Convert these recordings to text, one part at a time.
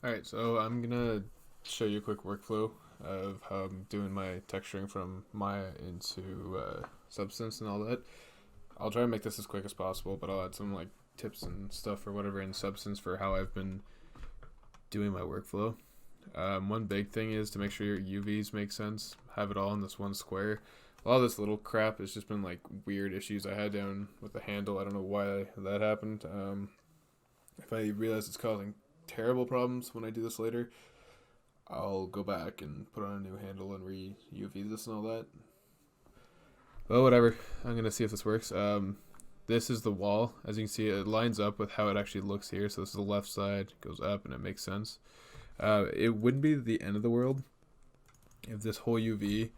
Alright, so I'm gonna show you a quick workflow of how I'm doing my texturing from Maya into Substance and all that. I'll try to make this as quick as possible, but I'll add some like tips and stuff or whatever in Substance for how I've been doing my workflow. One big thing is to make sure your UVs make sense. Have it all in this one square. A lot of this little crap has just been like weird issues I had down with the handle. I don't know why that happened. If I realize it's causing terrible problems when I do this later, I'll go back and put on a new handle and re-UV this and all that. Well, whatever. I'm gonna see if this works. This is the wall. As you can see, it lines up with how it actually looks here. So this is the left side, goes up, and it makes sense. It wouldn't be the end of the world if this whole UV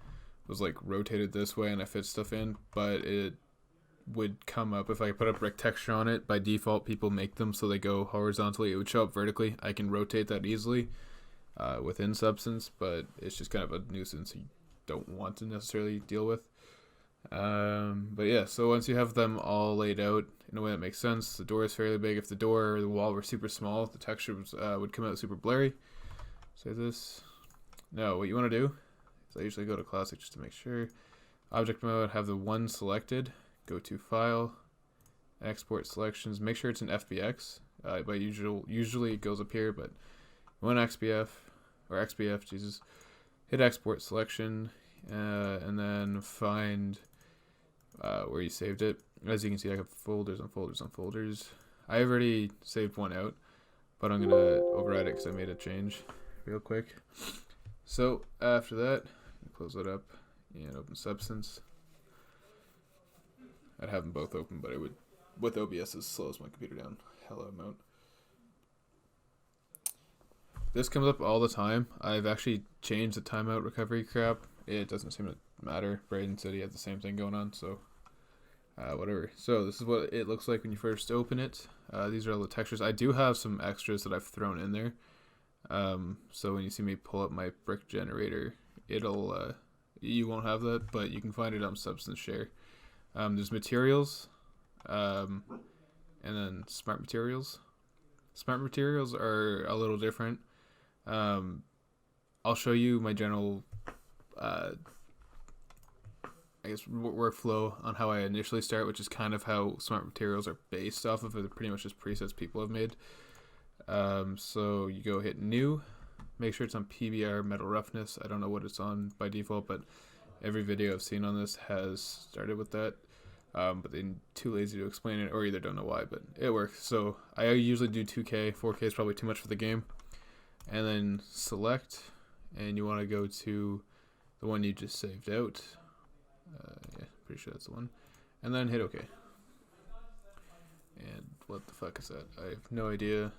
was like rotated this way and I fit stuff in, but it would come up if I put a brick texture on it. By default, people make them so they go horizontally. It would show up vertically. I can rotate that easily within Substance, but it's just kind of a nuisance you don't want to necessarily deal with. But yeah, so once you have them all laid out in a way that makes sense, the door is fairly big. If the door or the wall were super small, the texture would come out super blurry. Save this. No, what you want to do is I usually go to Classic just to make sure. Object mode, have the one selected. Go to File, Export Selections. Make sure it's an FBX. But usually it goes up here, but one XBF or XBF, Jesus. Hit Export Selection, and then find where you saved it. As you can see, I have folders on folders on folders. I already saved one out, but I'm gonna override it because I made a change real quick. So after that, close it up and open Substance. I'd have them both open, but it would, with OBS, it slows my computer down hella amount. This comes up all the time. I've actually changed the timeout recovery crap. It doesn't seem to matter. Braden said he had the same thing going on, so whatever. So this is what it looks like when you first open it. These are all the textures. I do have some extras that I've thrown in there. So when you see me pull up my brick generator, it'll you won't have that, but you can find it on Substance Share. There's materials, and then smart materials. Smart materials are a little different. I'll show you my general, I guess, workflow on how I initially start, which is kind of how smart materials are based off of. They're pretty much just presets people have made. So you go hit new, make sure it's on PBR metal roughness. I don't know what it's on by default, but every video I've seen on this has started with that. But they're too lazy to explain it, or either don't know why, but it works. So I usually do 2K. 4K is probably too much for the game. And then select, and you want to go to the one you just saved out. Yeah, pretty sure that's the one. And then hit OK. And what the fuck is that? I have no idea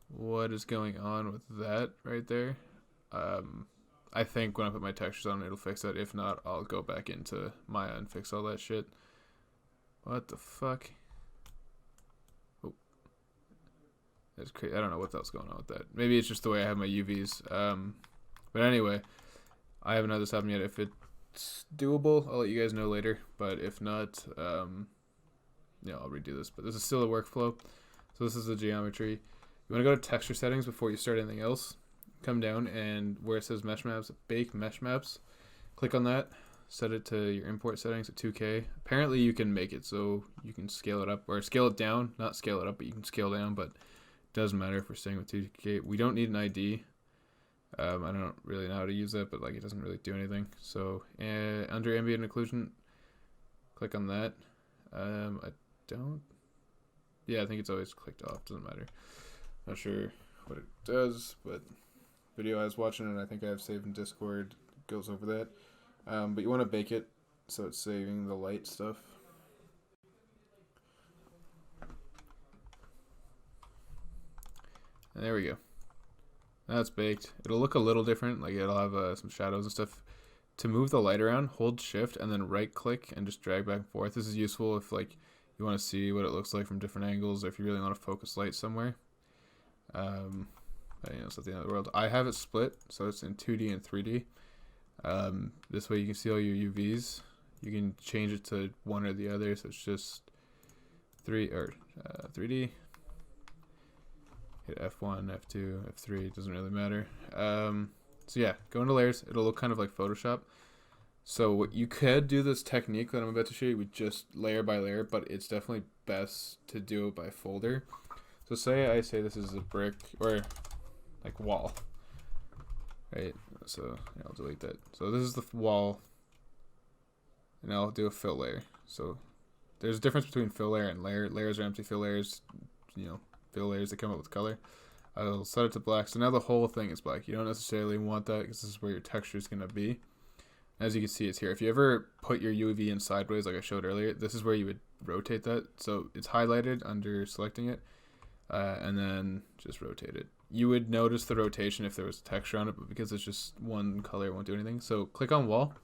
what is going on with that right there. I think when I put my textures on, it'll fix that. If not, I'll go back into Maya and fix all that shit. What the fuck? Oh, that's crazy. I don't know what else going on with that. Maybe it's just the way I have my UVs. But anyway, I haven't had this happen yet. If it's doable, I'll let you guys know later. But if not, yeah, I'll redo this. But this is still a workflow. So this is the geometry. You want to go to texture settings before you start anything else. Come down, and where it says mesh maps, bake mesh maps, click on that, set it to your import settings at 2K. Apparently you can make it so you can scale it up or scale it down, not scale it up, but you can scale down, but it doesn't matter if we're staying with 2K. We don't need an ID. I don't really know how to use that, but like it doesn't really do anything. So under ambient occlusion, click on that. I don't, yeah, I think it's always clicked off, doesn't matter. Not sure what it does, but video I was watching, and I think I have saved in Discord, goes over that. But you want to bake it so it's saving the light stuff. And there we go. Now it's baked. It'll look a little different, like it'll have some shadows and stuff. To move the light around, hold shift and then right click and just drag back and forth. This is useful if like you want to see what it looks like from different angles, or if you really want to focus light somewhere. You know, it's not the end of the world. I have it split, so it's in 2D and 3D. This way you can see all your UVs. You can change it to one or the other, so it's just 3D. Hit hit F1, F2, F3, it doesn't really matter. So yeah, go into layers. It'll look kind of like Photoshop. So what you could do this technique that I'm about to show you with just layer by layer, but it's definitely best to do it by folder. So say I say this is a brick or like wall, right? So yeah, I'll delete that. So this is the wall, and I'll do a fill layer. So there's a difference between fill layer and layer. Layers are empty, fill layers, fill layers that come up with color. I'll set it to black. So now the whole thing is black. You don't necessarily want that because this is where your texture is going to be. As you can see, it's here. If you ever put your UV in sideways like I showed earlier, this is where you would rotate that. So it's highlighted under selecting it, and then just rotate it. You would notice the rotation if there was texture on it, but because it's just one color, it won't do anything. So click on wall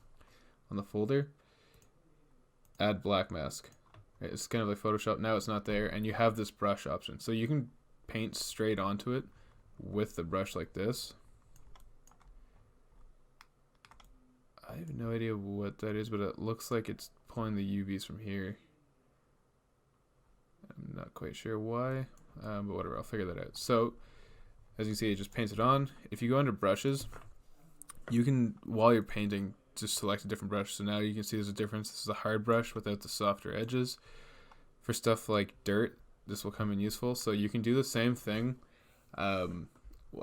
on the folder, add black mask. Right, it's kind of like Photoshop. Now it's not there, and you have this brush option. So you can paint straight onto it with the brush like this. I have no idea what that is, but it looks like it's pulling the UVs from here. I'm not quite sure why, but whatever, I'll figure that out. So, as you can see, it just paints it on. If you go under brushes, you can, while you're painting, just select a different brush. So now you can see there's a difference. This is a hard brush without the softer edges. For stuff like dirt, this will come in useful. So you can do the same thing.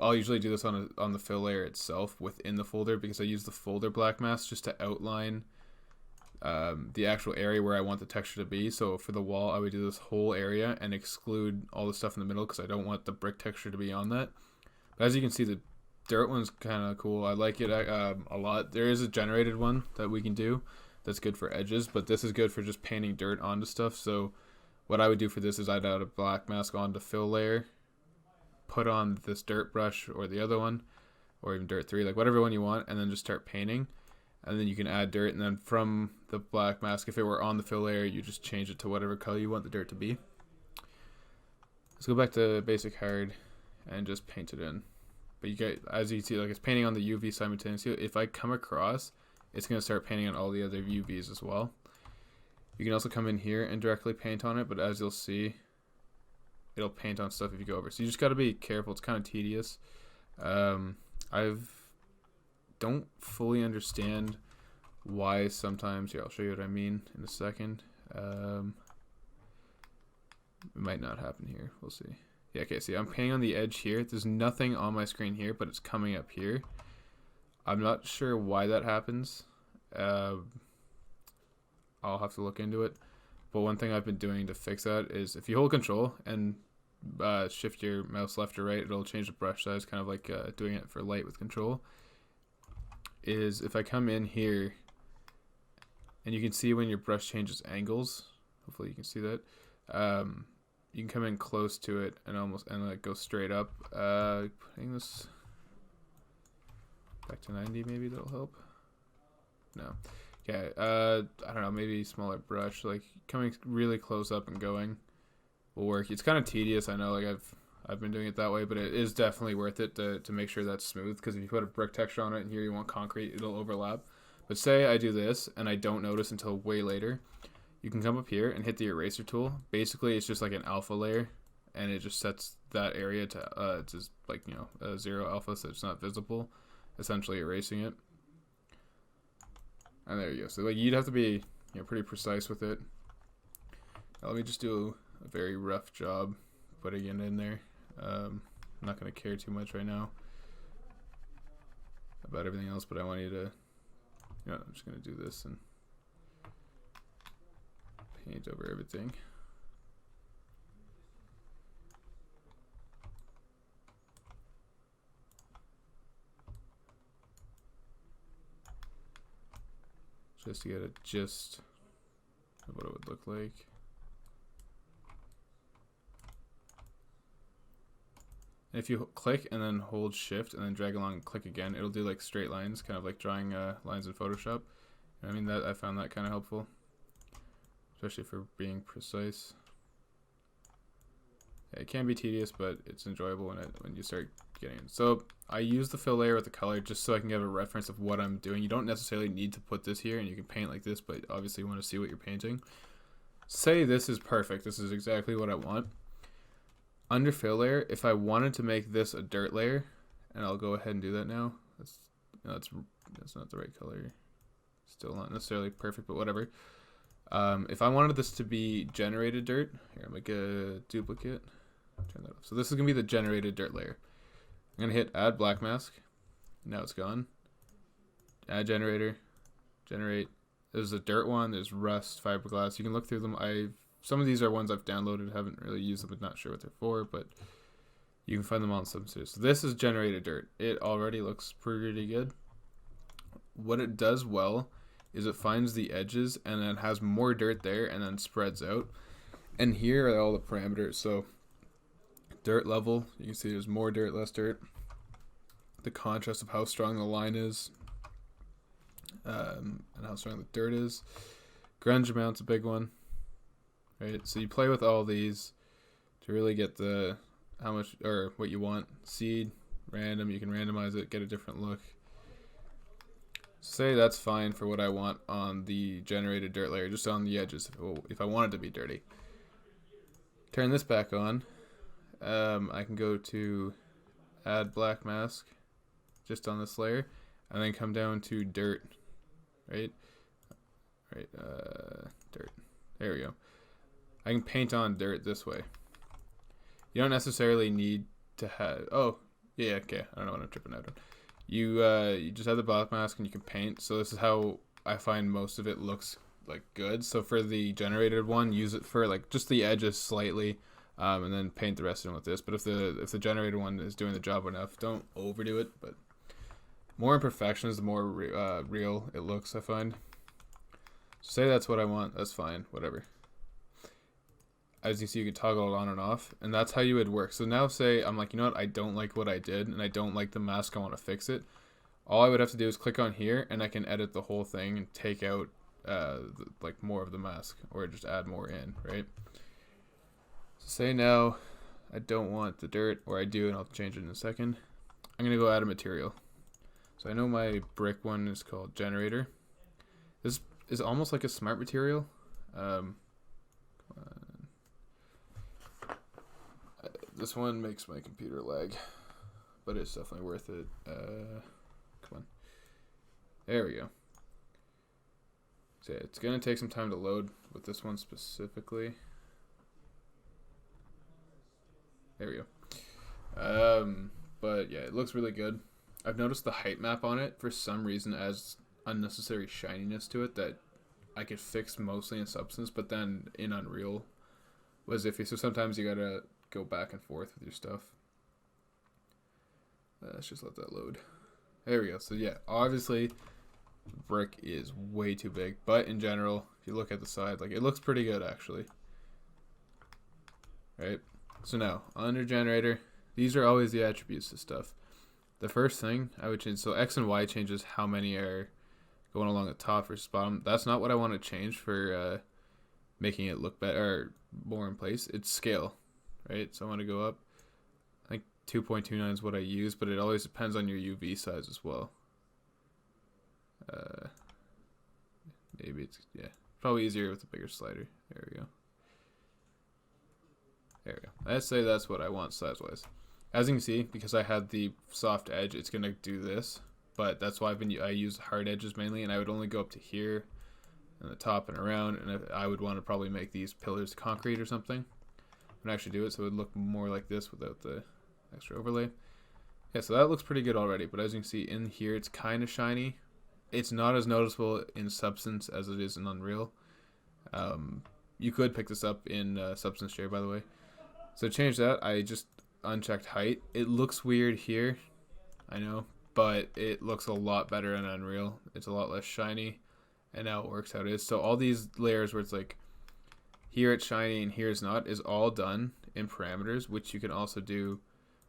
I'll usually do this on the fill layer itself within the folder because I use the folder black mask just to outline the actual area where I want the texture to be. So for the wall, I would do this whole area and exclude all the stuff in the middle because I don't want the brick texture to be on that. But as you can see, the dirt one's kind of cool. I like it a lot. There is a generated one that we can do that's good for edges, but this is good for just painting dirt onto stuff. So what I would do for this is I'd add a black mask onto fill layer, put on this dirt brush or the other one, or even dirt 3, like whatever one you want, and then just start painting. And then you can add dirt, and then from the black mask, if it were on the fill layer, you just change it to whatever color you want the dirt to be. Let's go back to basic hard and just paint it in. But you get, as you see, like it's painting on the UV simultaneously. If I come across, it's going to start painting on all the other UVs as well. You can also come in here and directly paint on it, but as you'll see, it'll paint on stuff if you go over. So you just got to be careful. It's kind of tedious. Don't fully understand why sometimes. Here, I'll show you what I mean in a second. It might not happen here. We'll see. Yeah, okay, see, I'm painting on the edge here. There's nothing on my screen here, but it's coming up here. I'm not sure why that happens. I'll have to look into it. But one thing I've been doing to fix that is if you hold control and shift your mouse left or right, it'll change the brush size, kind of like doing it for light with control. Is if I come in here, and you can see when your brush changes angles, hopefully you can see that, you can come in close to it and like go straight up. Putting this back to 90, maybe that'll help. No. Okay, I don't know, maybe smaller brush, like coming really close up and going will work. It's kind of tedious, I know, like I've been doing it that way, but it is definitely worth it to make sure that's smooth, because if you put a brick texture on it and here you want concrete, it'll overlap. But say I do this and I don't notice until way later, you can come up here and hit the eraser tool. Basically, it's just like an alpha layer, and it just sets that area to just like, a 0 alpha, so it's not visible, essentially erasing it. And there you go. So like you'd have to be pretty precise with it. Now, let me just do a very rough job putting it in there. I'm not going to care too much right now about everything else, but I want you to, I'm just going to do this and paint over everything. Just to get a gist of what it would look like. And if you click and then hold shift and then drag along and click again, it'll do like straight lines, kind of like drawing lines in Photoshop. I mean, I found that kind of helpful, especially for being precise. Yeah, it can be tedious, but it's enjoyable when you start getting it. So I use the fill layer with the color just so I can get a reference of what I'm doing. You don't necessarily need to put this here, and you can paint like this, but obviously you want to see what you're painting. Say this is perfect. This is exactly what I want. under fill layer, if I wanted to make this a dirt layer, and I'll go ahead and do that now. That's not the right color. Still not necessarily perfect, but whatever. If I wanted this to be generated dirt, here, I'll make a duplicate. Turn that off. So this is gonna be the generated dirt layer. I'm gonna hit add black mask. Now it's gone. Add generator, generate. There's a dirt one. There's rust, fiberglass. You can look through them. Some of these are ones I've downloaded. Haven't really used them. I'm not sure what they're for, but you can find them on some series. So this is generated dirt. It already looks pretty good. What it does well is it finds the edges and then has more dirt there and then spreads out. And here are all the parameters. So dirt level, you can see there's more dirt, less dirt. The contrast of how strong the line is, and how strong the dirt is. Grunge amount's a big one, right? So you play with all these to really get the how much or what you want. Seed, random, you can randomize it, get a different look. Say that's fine for what I want on the generated dirt layer, just on the edges if I want it to be dirty. Turn this back on. I can go to add black mask just on this layer and then come down to dirt, right? Dirt. There we go. I can paint on dirt this way. You don't necessarily need to have, oh, yeah, okay. I don't know what I'm tripping out on. You just have the black mask and you can paint. So this is how I find most of it looks like good. So for the generated one, use it for like just the edges slightly, and then paint the rest of them with this. But if the generated one is doing the job enough, don't overdo it. But more imperfections, the more real it looks, I find. Say that's what I want. That's fine. Whatever. As you see, you can toggle it on and off, and that's how you would work. So now say I'm like, you know what, I don't like what I did, and I don't like the mask, I want to fix it. All I would have to do is click on here, and I can edit the whole thing and take out like more of the mask, or just add more in, right? So say now I don't want the dirt, or I do, and I'll change it in a second. I'm gonna go add a material. So I know my brick one is called generator. This is almost like a smart material. This one makes my computer lag, but it's definitely worth it. Come on. There we go. So yeah, it's going to take some time to load with this one specifically. There we go. But yeah, it looks really good. I've noticed the height map on it, for some reason, adds unnecessary shininess to it that I could fix mostly in Substance, but then in Unreal was iffy. So sometimes you got to go back and forth with your stuff. Let's just let that load. There we go. So yeah, obviously the brick is way too big, but in general, if you look at the side, like it looks pretty good actually. Right? So now, under generator, these are always the attributes to stuff. The first thing I would change, so X and Y changes how many are going along the top versus bottom. That's not what I want to change for making it look better or more in place. It's scale. Right, so I want to go up. I think 2.29 is what I use, but it always depends on your UV size as well. Maybe it's, yeah, probably easier with a bigger slider. There we go. There we go. Let's say that's what I want size-wise. As you can see, because I had the soft edge, it's gonna do this. But that's why I use hard edges mainly, and I would only go up to here, and the top and around, and I would want to probably make these pillars concrete or something. And actually do it so it would look more like this without the extra overlay. Yeah, so that looks pretty good already, but as you can see in here, it's kind of shiny. It's not as noticeable in Substance as it is in Unreal. You could pick this up in Substance Share, by the way. So change that. I just unchecked height. It looks weird here, I know, but it looks a lot better in Unreal. It's a lot less shiny, and now it works how it is. So all these layers where it's like, here it's shiny and here it's not, is all done in parameters, which you can also do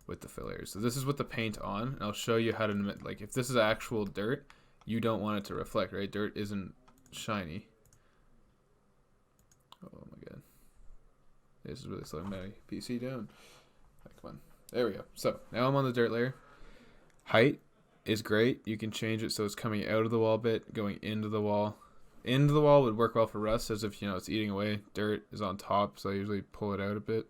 with the fill layers. So this is with the paint on, and I'll show you how to, like, if this is actual dirt, you don't want it to reflect, right? Dirt isn't shiny. Oh my god. This is really slowing my PC down. Right, come on. There we go. So now I'm on the dirt layer. Height is great. You can change it so it's coming out of the wall bit, going into the wall. Into the wall would work well for rust, as if, you know, it's eating away. Dirt is on top, so I usually pull it out a bit.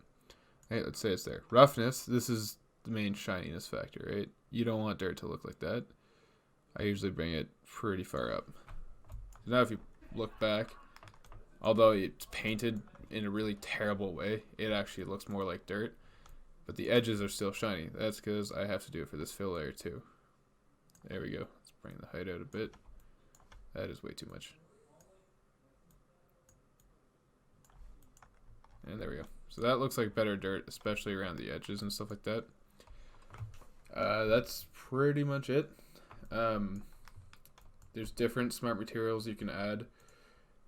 Hey, let's say it's there. Roughness, this is the main shininess factor, right? You don't want dirt to look like that. I usually bring it pretty far up. Now if you look back, although it's painted in a really terrible way, it actually looks more like dirt. But the edges are still shiny. That's because I have to do it for this fill layer too. There we go. Let's bring the height out a bit. That is way too much. And there we go. So that looks like better dirt, especially around the edges and stuff like that. That's pretty much it. There's different smart materials you can add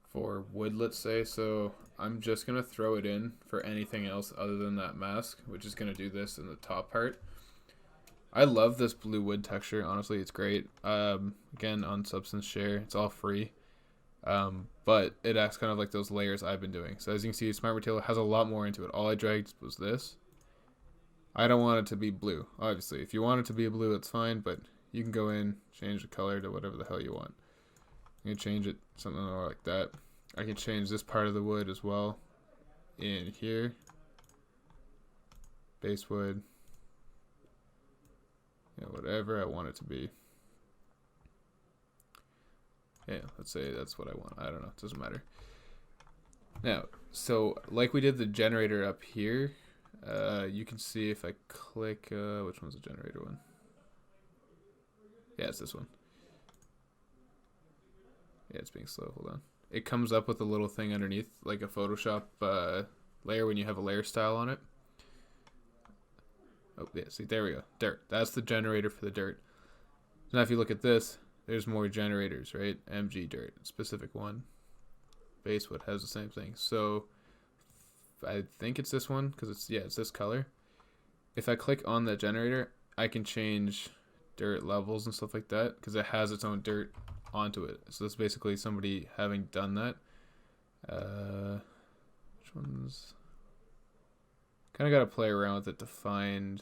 for wood, let's say. So I'm just going to throw it in for anything else other than that mask, which is going to do this in the top part. I love this blue wood texture. Honestly, it's great. Again, on Substance Share, it's all free. But it acts kind of like those layers I've been doing. So as you can see, Smart Material has a lot more into it. All I dragged was this. I don't want it to be blue, obviously. If you want it to be blue, it's fine, but you can go in, change the color to whatever the hell you want. You can change it something more like that. I can change this part of the wood as well in here. Base wood. Whatever I want it to be. Yeah, let's say that's what I want. I don't know. It doesn't matter. Now, so like we did the generator up here, you can see if I click, which one's the generator one? Yeah, it's this one. Yeah, it's being slow. Hold on. It comes up with a little thing underneath, like a Photoshop layer when you have a layer style on it. Oh, yeah, see, there we go. Dirt. That's the generator for the dirt. So now if you look at this, there's more generators, right? MG dirt, specific one. Basewood has the same thing. So I think it's this one because it's this color. If I click on that generator, I can change dirt levels and stuff like that because it has its own dirt onto it. So that's basically somebody having done that. Which ones? Kind of got to play around with it to find.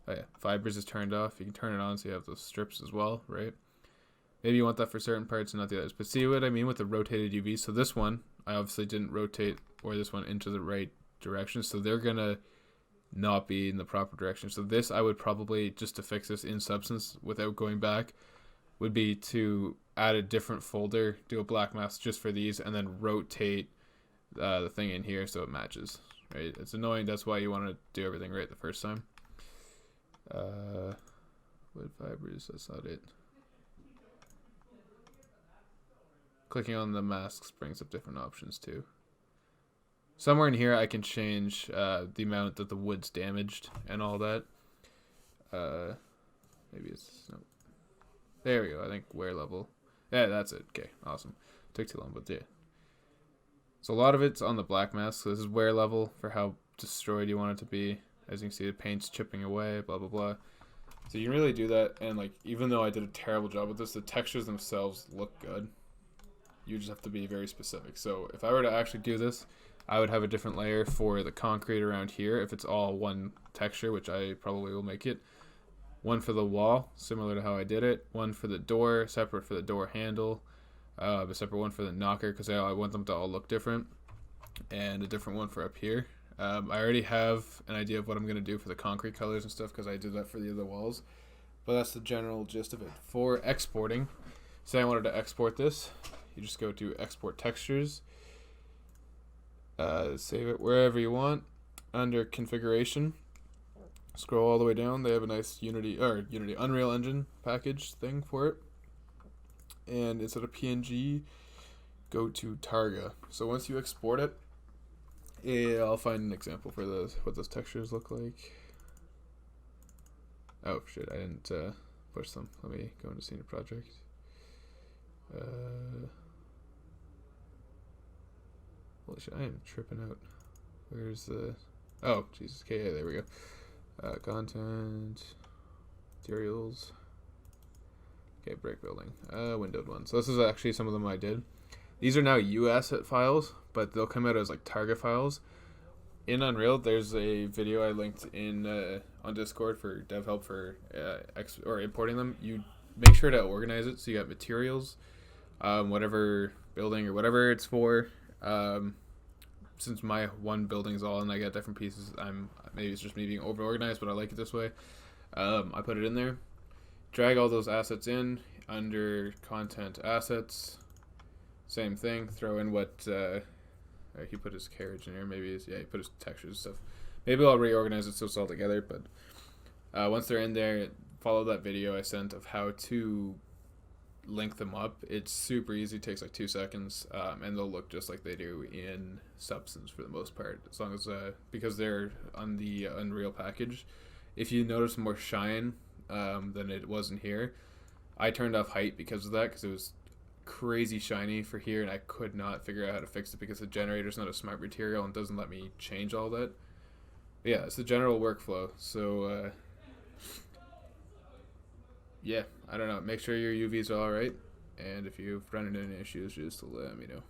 Oh yeah, fibers is turned off. You can turn it on so you have those strips as well, right? Maybe you want that for certain parts and not the others. But see what I mean with the rotated UV? So this one, I obviously didn't rotate or this one into the right direction. So they're going to not be in the proper direction. So this, I would probably, just to fix this in Substance without going back, would be to add a different folder, do a black mask just for these, and then rotate the thing in here so it matches. Right? It's annoying. That's why you want to do everything right the first time. Wood fibers, that's not it. Clicking on the masks brings up different options too. Somewhere in here I can change the amount that the wood's damaged and all that. Maybe it's no. There we go. I think wear level. Yeah, that's it. Okay, awesome. Took too long, but yeah. So a lot of it's on the black mask. So this is wear level for how destroyed you want it to be. As you can see, the paint's chipping away, blah, blah, blah. So you can really do that. And like, even though I did a terrible job with this, the textures themselves look good. You just have to be very specific. So if I were to actually do this, I would have a different layer for the concrete around here. If it's all one texture, which I probably will make it. One for the wall, similar to how I did it. One for the door, separate for the door handle. A separate one for the knocker, because I want them to all look different. And a different one for up here. I already have an idea of what I'm going to do for the concrete colors and stuff because I did that for the other walls. But that's the general gist of it. For exporting, say I wanted to export this, you just go to Export Textures. Save it wherever you want. Under Configuration, scroll all the way down. They have a nice Unreal Engine package thing for it. And instead of PNG, go to Targa. So once you export it, I'll find an example for what those textures look like. Oh shit, I didn't push them. Let me go into Senior Project. Holy shit, I am tripping out. Where's the... Oh, Jesus. Okay, yeah, there we go. Content. Materials. Okay, break building. Windowed one. So this is actually some of them I did. These are now UAsset files, but they'll come out as like Targa files. In Unreal, there's a video I linked in on Discord for dev help for importing them. You make sure to organize it so you got materials, whatever building or whatever it's for, since my one building's all and I got different pieces, maybe it's just me being over organized, but I like it this way. I put it in there, drag all those assets in under content assets. Same thing. Throw in what he put his carriage in here. Maybe he put his textures and stuff. Maybe I'll reorganize it so it's all together. But once they're in there, follow that video I sent of how to link them up. It's super easy. It takes like 2 seconds, and they'll look just like they do in Substance for the most part. As long as because they're on the Unreal package. If you notice more shine than it was in here, I turned off height because of that, because it was crazy shiny for here, and I could not figure out how to fix it because the generator's not a smart material and doesn't let me change all that. But yeah, it's the general workflow. So yeah, I don't know. Make sure your UVs are all right, and if you've run into any issues, just let me know.